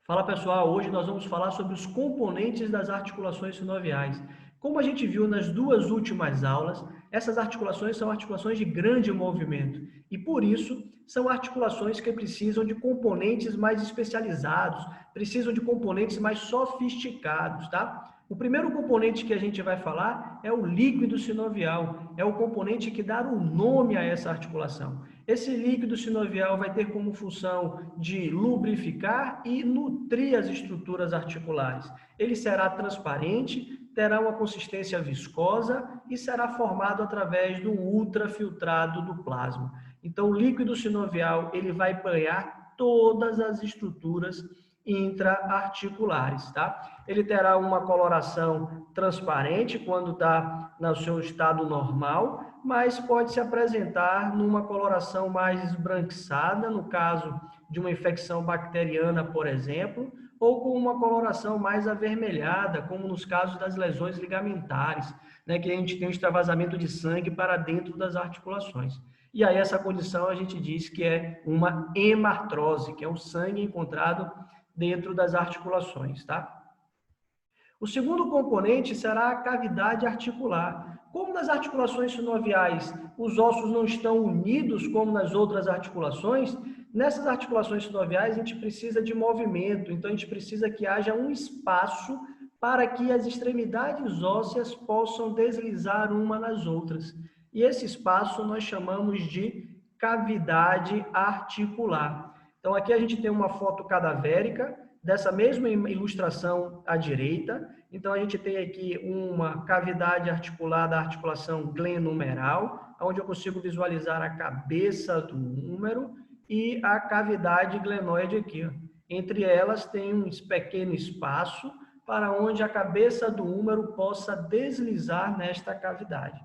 Fala pessoal, hoje nós vamos falar sobre os componentes das articulações sinoviais. Como a gente viu nas duas últimas aulas, essas articulações são articulações de grande movimento e por isso são articulações que precisam de componentes mais especializados, precisam de componentes mais sofisticados, tá? O primeiro componente que a gente vai falar é o líquido sinovial, é o componente que dá o nome a essa articulação. Esse líquido sinovial vai ter como função de lubrificar e nutrir as estruturas articulares. Ele será transparente, terá uma consistência viscosa e será formado através do ultrafiltrado do plasma. Então, o líquido sinovial ele vai banhar todas as estruturas intraarticulares, tá? Ele terá uma coloração transparente quando está no seu estado normal, mas pode se apresentar numa coloração mais esbranquiçada, no caso de uma infecção bacteriana, por exemplo, ou com uma coloração mais avermelhada, como nos casos das lesões ligamentares, né, que a gente tem um extravasamento de sangue para dentro das articulações. E aí essa condição a gente diz que é uma hemartrose, que é o sangue encontrado dentro das articulações, tá? O segundo componente será a cavidade articular. Como nas articulações sinoviais os ossos não estão unidos como nas outras articulações, nessas articulações sinoviais a gente precisa de movimento, então a gente precisa que haja um espaço para que as extremidades ósseas possam deslizar uma nas outras. E esse espaço nós chamamos de cavidade articular. Então aqui a gente tem uma foto cadavérica, dessa mesma ilustração à direita. Então, a gente tem aqui uma cavidade articular da articulação glenohumeral, onde eu consigo visualizar a cabeça do húmero e a cavidade glenoide aqui. Entre elas tem um pequeno espaço para onde a cabeça do húmero possa deslizar nesta cavidade.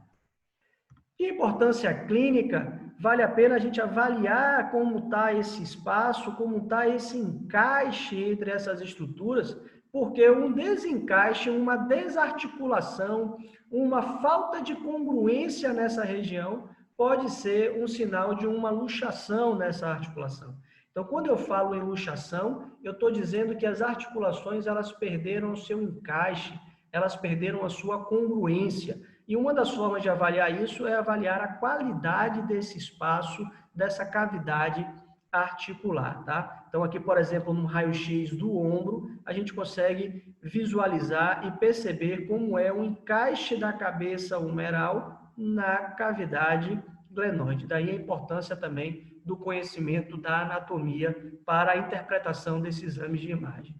De importância clínica, vale a pena a gente avaliar como está esse espaço, como está esse encaixe entre essas estruturas, porque um desencaixe, uma desarticulação, uma falta de congruência nessa região pode ser um sinal de uma luxação nessa articulação. Então, quando eu falo em luxação, eu estou dizendo que as articulações elas perderam o seu encaixe, elas perderam a sua congruência. E uma das formas de avaliar isso é avaliar a qualidade desse espaço, dessa cavidade articular, tá? Então, aqui, por exemplo, no raio-x do ombro, a gente consegue visualizar e perceber como é o encaixe da cabeça humeral na cavidade glenoide. Daí a importância também do conhecimento da anatomia para a interpretação desses exames de imagem.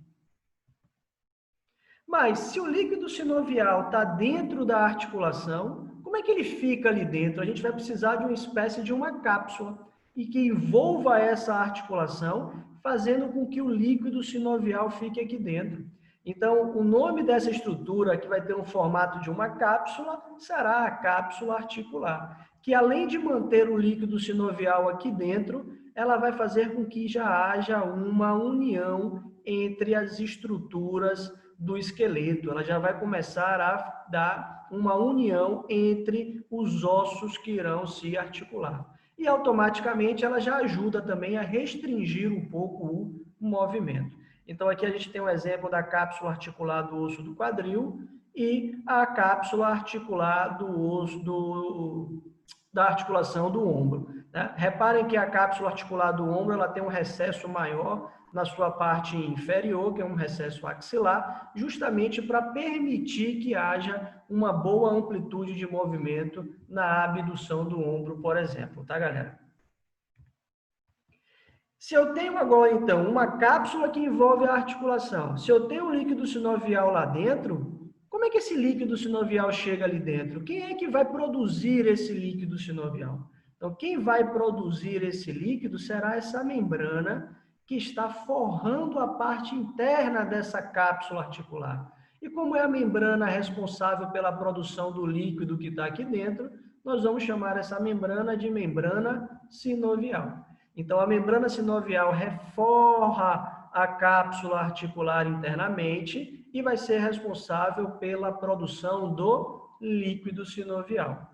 Mas se o líquido sinovial está dentro da articulação, como é que ele fica ali dentro? A gente vai precisar de uma espécie de uma cápsula e que envolva essa articulação, fazendo com que o líquido sinovial fique aqui dentro. Então, o nome dessa estrutura, que vai ter um formato de uma cápsula, será a cápsula articular, que além de manter o líquido sinovial aqui dentro, ela vai fazer com que já haja uma união entre as estruturas do esqueleto, ela já vai começar a dar uma união entre os ossos que irão se articular. E automaticamente ela já ajuda também a restringir um pouco o movimento. Então aqui a gente tem um exemplo da cápsula articular do osso do quadril e a cápsula articular do osso da articulação do ombro, né? Reparem que a cápsula articular do ombro ela tem um recesso maior na sua parte inferior, que é um recesso axilar, justamente para permitir que haja uma boa amplitude de movimento na abdução do ombro, por exemplo, tá, galera? Se eu tenho agora, então, uma cápsula que envolve a articulação, se eu tenho um líquido sinovial lá dentro, como é que esse líquido sinovial chega ali dentro? Quem é que vai produzir esse líquido sinovial? Então, quem vai produzir esse líquido será essa membrana que está forrando a parte interna dessa cápsula articular. E como é a membrana responsável pela produção do líquido que está aqui dentro, nós vamos chamar essa membrana de membrana sinovial. Então, a membrana sinovial reforra a cápsula articular internamente e vai ser responsável pela produção do líquido sinovial.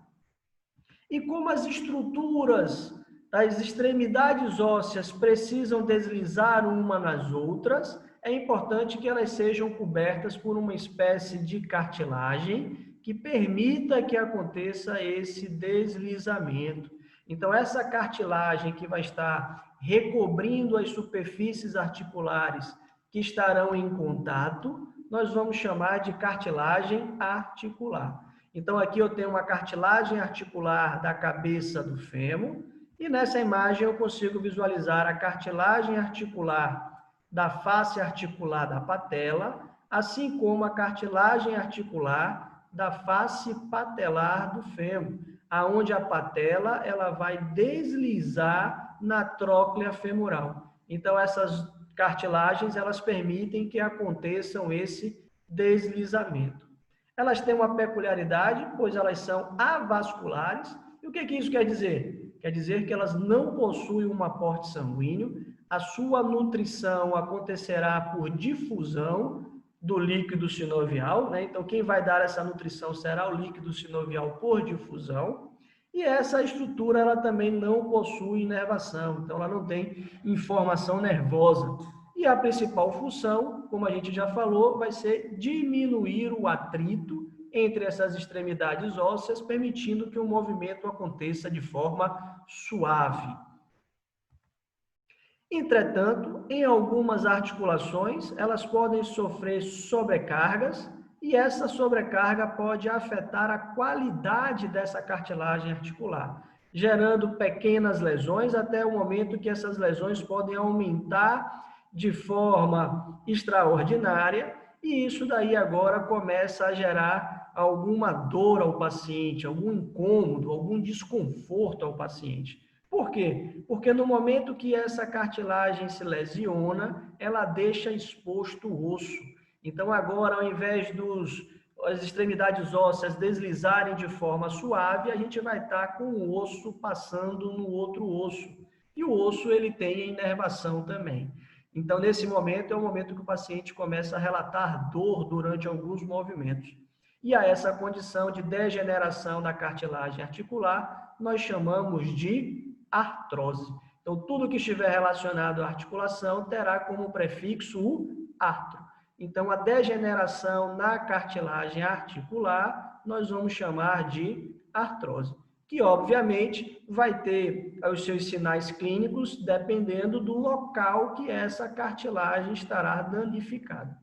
E como as estruturas das extremidades ósseas precisam deslizar uma nas outras, é importante que elas sejam cobertas por uma espécie de cartilagem que permita que aconteça esse deslizamento. Então, essa cartilagem que vai estar recobrindo as superfícies articulares que estarão em contato, nós vamos chamar de cartilagem articular. Então, aqui eu tenho uma cartilagem articular da cabeça do fêmur, e nessa imagem eu consigo visualizar a cartilagem articular da face articular da patela, assim como a cartilagem articular da face patelar do fêmur, aonde a patela ela vai deslizar na tróclea femoral. Então, essas cartilagens elas permitem que aconteçam esse deslizamento. Elas têm uma peculiaridade, pois elas são avasculares. E o que isso quer dizer? Quer dizer que elas não possuem um aporte sanguíneo, a sua nutrição acontecerá por difusão do líquido sinovial, né? Então, quem vai dar essa nutrição será o líquido sinovial por difusão. E essa estrutura ela também não possui inervação, então ela não tem informação nervosa. E a principal função, como a gente já falou, vai ser diminuir o atrito entre essas extremidades ósseas, permitindo que o movimento aconteça de forma suave. Entretanto, em algumas articulações, elas podem sofrer sobrecargas e essa sobrecarga pode afetar a qualidade dessa cartilagem articular, gerando pequenas lesões até o momento que essas lesões podem aumentar de forma extraordinária e isso daí agora começa a gerar alguma dor ao paciente, algum incômodo, algum desconforto ao paciente. Por quê? Porque no momento que essa cartilagem se lesiona, ela deixa exposto o osso. Então, agora, ao invés as extremidades ósseas deslizarem de forma suave, a gente vai estar com o osso passando no outro osso. E o osso, ele tem a inervação também. Então, nesse momento, é o momento que o paciente começa a relatar dor durante alguns movimentos. E a essa condição de degeneração da cartilagem articular, nós chamamos de artrose. Então, tudo que estiver relacionado à articulação terá como prefixo o artro. Então, a degeneração na cartilagem articular, nós vamos chamar de artrose, que obviamente vai ter os seus sinais clínicos dependendo do local que essa cartilagem estará danificada.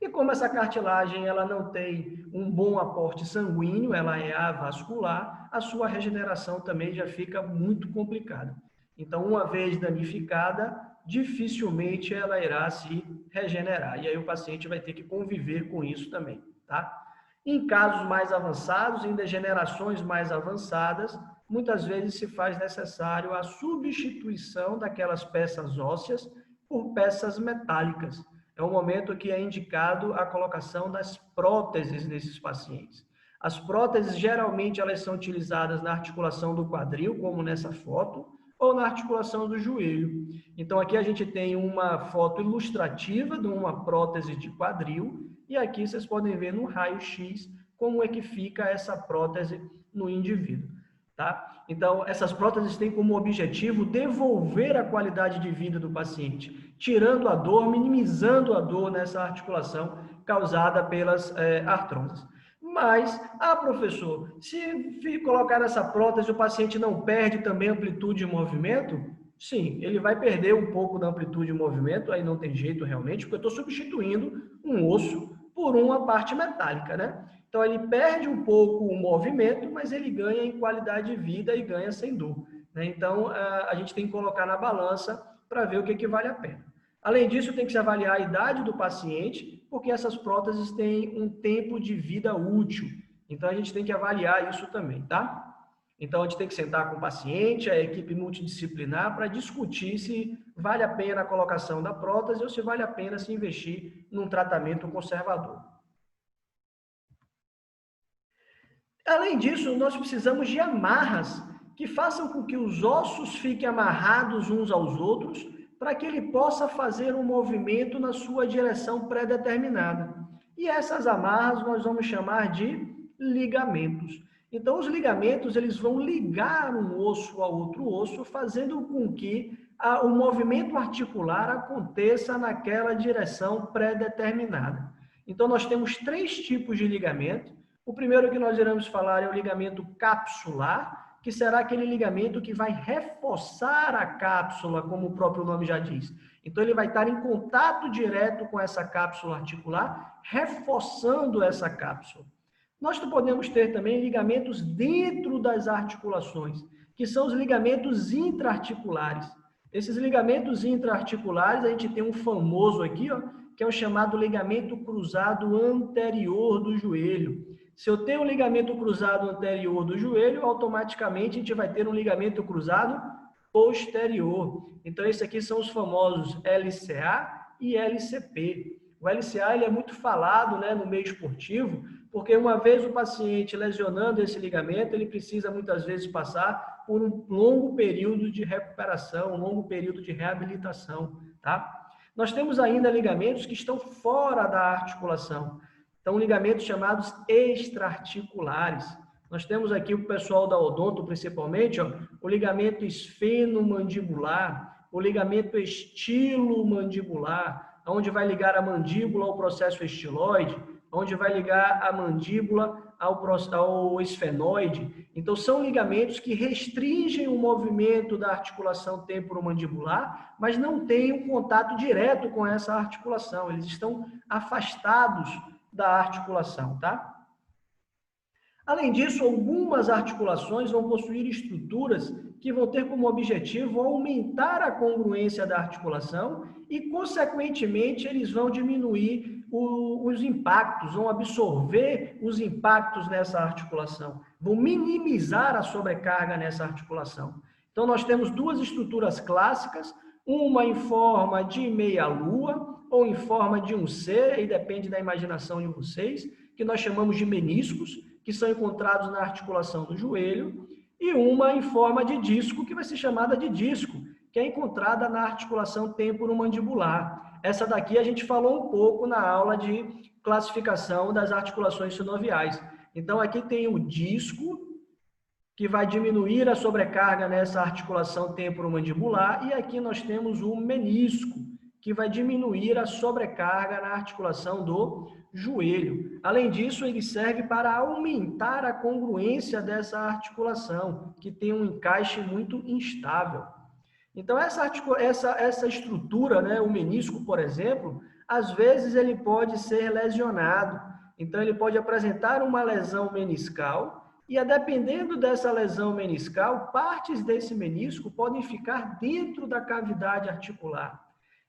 E como essa cartilagem ela não tem um bom aporte sanguíneo, ela é avascular, a sua regeneração também já fica muito complicada. Então, uma vez danificada, dificilmente ela irá se regenerar. E aí o paciente vai ter que conviver com isso também, tá? Em casos mais avançados, em degenerações mais avançadas, muitas vezes se faz necessário a substituição daquelas peças ósseas por peças metálicas. É um momento que é indicado a colocação das próteses nesses pacientes. As próteses, geralmente, elas são utilizadas na articulação do quadril, como nessa foto, ou na articulação do joelho. Então, aqui a gente tem uma foto ilustrativa de uma prótese de quadril, e aqui vocês podem ver no raio-x como é que fica essa prótese no indivíduo. Tá? Então, essas próteses têm como objetivo devolver a qualidade de vida do paciente, tirando a dor, minimizando a dor nessa articulação causada pelas artroses. Mas, professor, se colocar essa prótese, o paciente não perde também amplitude de movimento? Sim, ele vai perder um pouco da amplitude de movimento, aí não tem jeito realmente, porque eu estou substituindo um osso por uma parte metálica, né? Então, ele perde um pouco o movimento, mas ele ganha em qualidade de vida e ganha sem dor, né? Então, a gente tem que colocar na balança para ver o que vale a pena. Além disso, tem que se avaliar a idade do paciente, porque essas próteses têm um tempo de vida útil. Então, a gente tem que avaliar isso também, tá? Então, a gente tem que sentar com o paciente, a equipe multidisciplinar, para discutir se vale a pena a colocação da prótese ou se vale a pena se investir num tratamento conservador. Além disso, nós precisamos de amarras que façam com que os ossos fiquem amarrados uns aos outros para que ele possa fazer um movimento na sua direção pré-determinada. E essas amarras nós vamos chamar de ligamentos. Então, os ligamentos eles vão ligar um osso a outro osso, fazendo com que o movimento articular aconteça naquela direção pré-determinada. Então, nós temos 3 tipos de ligamento. O primeiro que nós iremos falar é o ligamento capsular, que será aquele ligamento que vai reforçar a cápsula, como o próprio nome já diz. Então, ele vai estar em contato direto com essa cápsula articular, reforçando essa cápsula. Nós podemos ter também ligamentos dentro das articulações, que são os ligamentos intraarticulares. Esses ligamentos intraarticulares, a gente tem um famoso aqui, ó, que é o chamado ligamento cruzado anterior do joelho. Se eu tenho um ligamento cruzado anterior do joelho, automaticamente a gente vai ter um ligamento cruzado posterior. Então, esses aqui são os famosos LCA e LCP. O LCA ele é muito falado, né, no meio esportivo, porque uma vez o paciente lesionando esse ligamento, ele precisa muitas vezes passar por um longo período de recuperação, um longo período de reabilitação, tá? Nós temos ainda ligamentos que estão fora da articulação. Então, ligamentos chamados extraarticulares. Nós temos aqui o pessoal da odonto, principalmente, ó, o ligamento esfenomandibular, o ligamento estilomandibular, onde vai ligar a mandíbula ao processo estiloide, onde vai ligar a mandíbula ao esfenoide. Então, são ligamentos que restringem o movimento da articulação temporomandibular, mas não têm um contato direto com essa articulação. Eles estão afastados da articulação, tá? Além disso, algumas articulações vão possuir estruturas que vão ter como objetivo aumentar a congruência da articulação e, consequentemente, eles vão diminuir os impactos, vão absorver os impactos nessa articulação, vão minimizar a sobrecarga nessa articulação. Então, nós temos 2 estruturas clássicas, uma em forma de meia-lua ou em forma de um C, e depende da imaginação de vocês, que nós chamamos de meniscos, que são encontrados na articulação do joelho, e uma em forma de disco, que vai ser chamada de disco, que é encontrada na articulação temporomandibular. Essa daqui a gente falou um pouco na aula de classificação das articulações sinoviais. Então, aqui tem o disco, que vai diminuir a sobrecarga nessa articulação temporomandibular, e aqui nós temos o menisco, que vai diminuir a sobrecarga na articulação do joelho. Além disso, ele serve para aumentar a congruência dessa articulação, que tem um encaixe muito instável. Então, essa estrutura, né, o menisco, por exemplo, às vezes ele pode ser lesionado. Então, ele pode apresentar uma lesão meniscal e, dependendo dessa lesão meniscal, partes desse menisco podem ficar dentro da cavidade articular.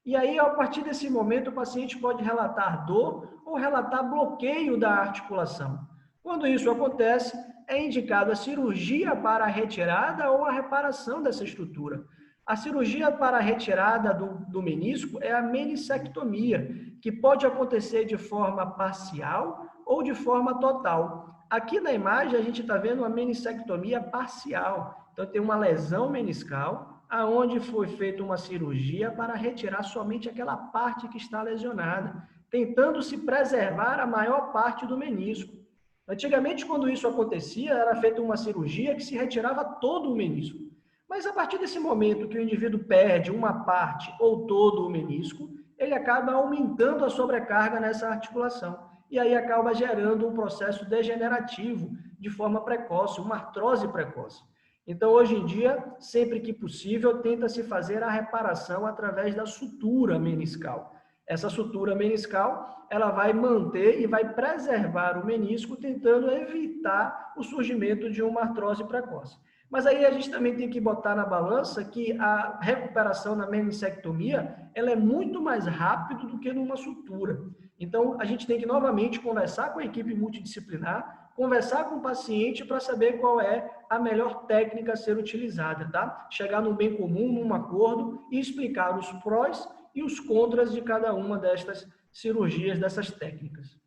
E aí, a partir desse momento, o paciente pode relatar dor ou relatar bloqueio da articulação. Quando isso acontece, é indicada a cirurgia para a retirada ou a reparação dessa estrutura. A cirurgia para a retirada do menisco é a menissectomia, que pode acontecer de forma parcial ou de forma total. Aqui na imagem, a gente está vendo uma menissectomia parcial. Então, tem uma lesão meniscal, aonde foi feita uma cirurgia para retirar somente aquela parte que está lesionada, tentando se preservar a maior parte do menisco. Antigamente, quando isso acontecia, era feita uma cirurgia que se retirava todo o menisco. Mas a partir desse momento que o indivíduo perde uma parte ou todo o menisco, ele acaba aumentando a sobrecarga nessa articulação. E aí acaba gerando um processo degenerativo de forma precoce, uma artrose precoce. Então, hoje em dia, sempre que possível, tenta-se fazer a reparação através da sutura meniscal. Essa sutura meniscal, ela vai manter e vai preservar o menisco, tentando evitar o surgimento de uma artrose precoce. Mas aí a gente também tem que botar na balança que a recuperação na menissectomia, ela é muito mais rápida do que numa sutura. Então, a gente tem que novamente conversar com a equipe multidisciplinar, conversar com o paciente para saber qual é a melhor técnica a ser utilizada, tá? Chegar num bem comum, num acordo e explicar os prós e os contras de cada uma destas cirurgias, dessas técnicas.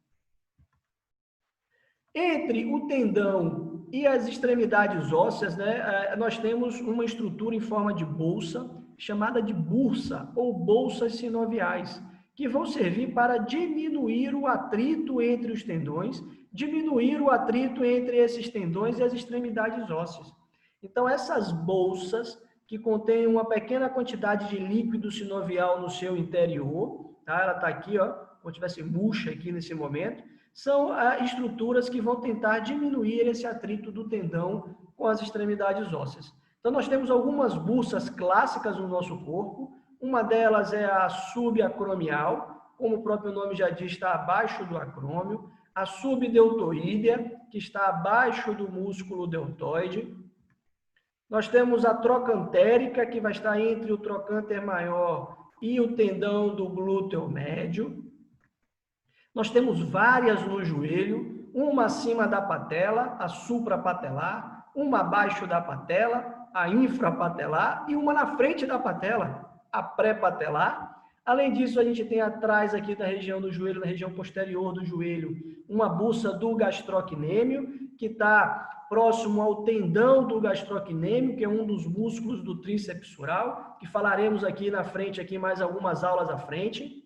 Entre o tendão e as extremidades ósseas, né, nós temos uma estrutura em forma de bolsa, chamada de bursa ou bolsas sinoviais, que vão servir para diminuir o atrito entre os tendões, diminuir o atrito entre esses tendões e as extremidades ósseas. Então, essas bolsas que contém uma pequena quantidade de líquido sinovial no seu interior, tá? Ela está aqui, ó, como se tivesse murcha aqui nesse momento. São estruturas que vão tentar diminuir esse atrito do tendão com as extremidades ósseas. Então, nós temos algumas bursas clássicas no nosso corpo. Uma delas é a subacromial, como o próprio nome já diz, está abaixo do acrômio. A subdeltoídea, que está abaixo do músculo deltoide. Nós temos a trocantérica, que vai estar entre o trocânter maior e o tendão do glúteo médio. Nós temos várias no joelho, uma acima da patela, a suprapatelar, uma abaixo da patela, a infrapatelar, e uma na frente da patela, a pré-patelar. Além disso, a gente tem atrás aqui da região do joelho, na região posterior do joelho, uma bursa do gastrocnêmio, que está próximo ao tendão do gastrocnêmio, que é um dos músculos do tríceps sural, que falaremos aqui na frente, aqui mais algumas aulas à frente.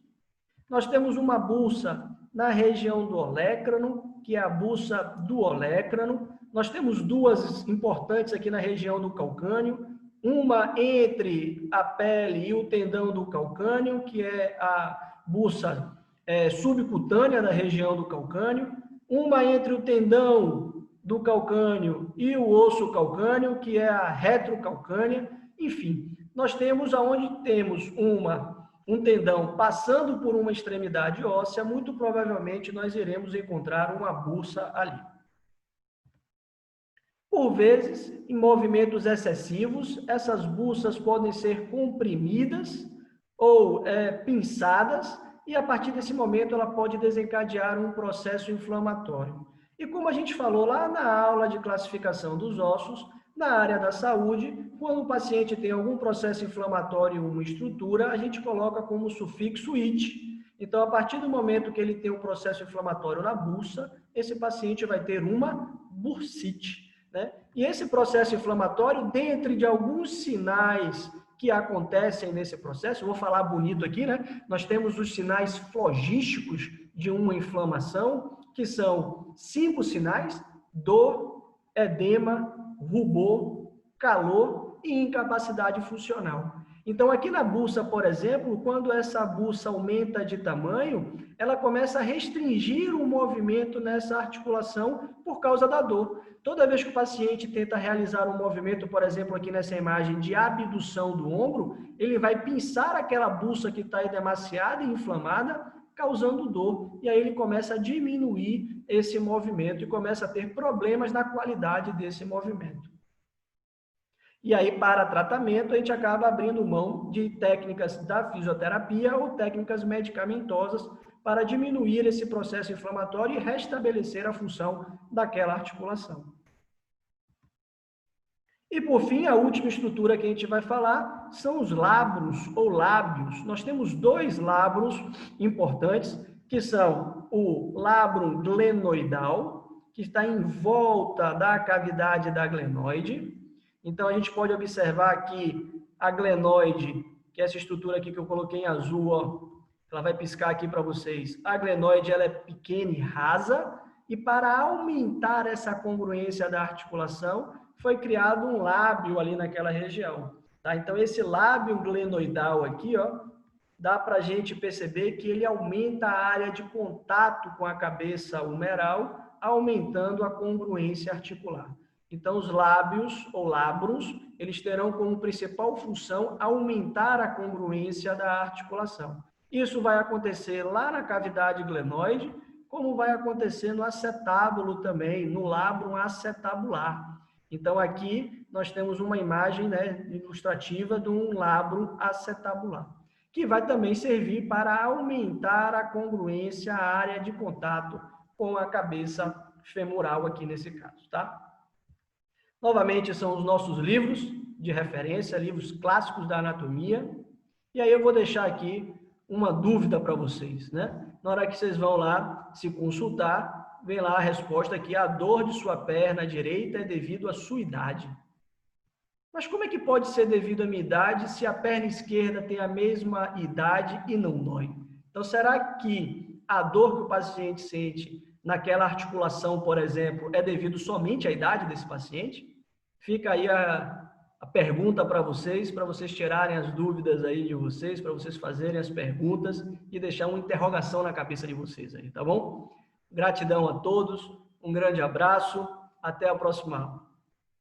Nós temos uma bursa na região do olécrano, que é a bursa do olécrano. Nós temos duas importantes aqui na região do calcâneo, uma entre a pele e o tendão do calcâneo, que é a bursa subcutânea da região do calcâneo, uma entre o tendão do calcâneo e o osso calcâneo, que é a retrocalcânea. Enfim, nós temos aonde temos um tendão passando por uma extremidade óssea, muito provavelmente nós iremos encontrar uma bursa ali. Por vezes, em movimentos excessivos, essas bursas podem ser comprimidas ou pinçadas, e a partir desse momento ela pode desencadear um processo inflamatório. E como a gente falou lá na aula de classificação dos ossos, na área da saúde, quando o paciente tem algum processo inflamatório em uma estrutura, a gente coloca como sufixo "it". Então, a partir do momento que ele tem um processo inflamatório na bursa, esse paciente vai ter uma bursite, né? E esse processo inflamatório, dentre de alguns sinais que acontecem nesse processo, eu vou falar bonito aqui, né? Nós temos os sinais flogísticos de uma inflamação, que são 5 sinais: dor, edema, rubor, calor e incapacidade funcional. Então, aqui na bursa, por exemplo, quando essa bursa aumenta de tamanho, ela começa a restringir o movimento nessa articulação por causa da dor. Toda vez que o paciente tenta realizar um movimento, por exemplo, aqui nessa imagem de abdução do ombro, ele vai pinçar aquela bursa que está edemaciada e inflamada, causando dor. E aí ele começa a diminuir esse movimento e começa a ter problemas na qualidade desse movimento. E aí, para tratamento, a gente acaba abrindo mão de técnicas da fisioterapia ou técnicas medicamentosas para diminuir esse processo inflamatório e restabelecer a função daquela articulação. E, por fim, a última estrutura que a gente vai falar são os labros ou lábios. Nós temos 2 labros importantes, que são o labrum glenoidal, que está em volta da cavidade da glenoide. Então, a gente pode observar aqui a glenoide, que é essa estrutura aqui que eu coloquei em azul, ó, ela vai piscar aqui para vocês. A glenoide, ela é pequena e rasa, e para aumentar essa congruência da articulação, foi criado um lábio ali naquela região. Tá? Então, esse lábio glenoidal aqui, ó, dá para a gente perceber que ele aumenta a área de contato com a cabeça humeral, aumentando a congruência articular. Então, os lábios ou labros, eles terão como principal função aumentar a congruência da articulação. Isso vai acontecer lá na cavidade glenoide, como vai acontecer no acetábulo também, no labrum acetabular. Então, aqui nós temos uma imagem, né, ilustrativa de um labrum acetabular, que vai também servir para aumentar a congruência, a área de contato com a cabeça femoral aqui nesse caso, tá? Novamente, são os nossos livros de referência, livros clássicos da anatomia. E aí eu vou deixar aqui uma dúvida para vocês, né? Na hora que vocês vão lá se consultar, vem lá a resposta que a dor de sua perna direita é devido à sua idade. Mas como é que pode ser devido à minha idade se a perna esquerda tem a mesma idade e não dói? Então, será que a dor que o paciente sente naquela articulação, por exemplo, é devido somente à idade desse paciente? Fica aí a a pergunta para vocês tirarem as dúvidas aí de vocês, para vocês fazerem as perguntas e deixar uma interrogação na cabeça de vocês aí, tá bom? Gratidão a todos, um grande abraço, até a próxima aula.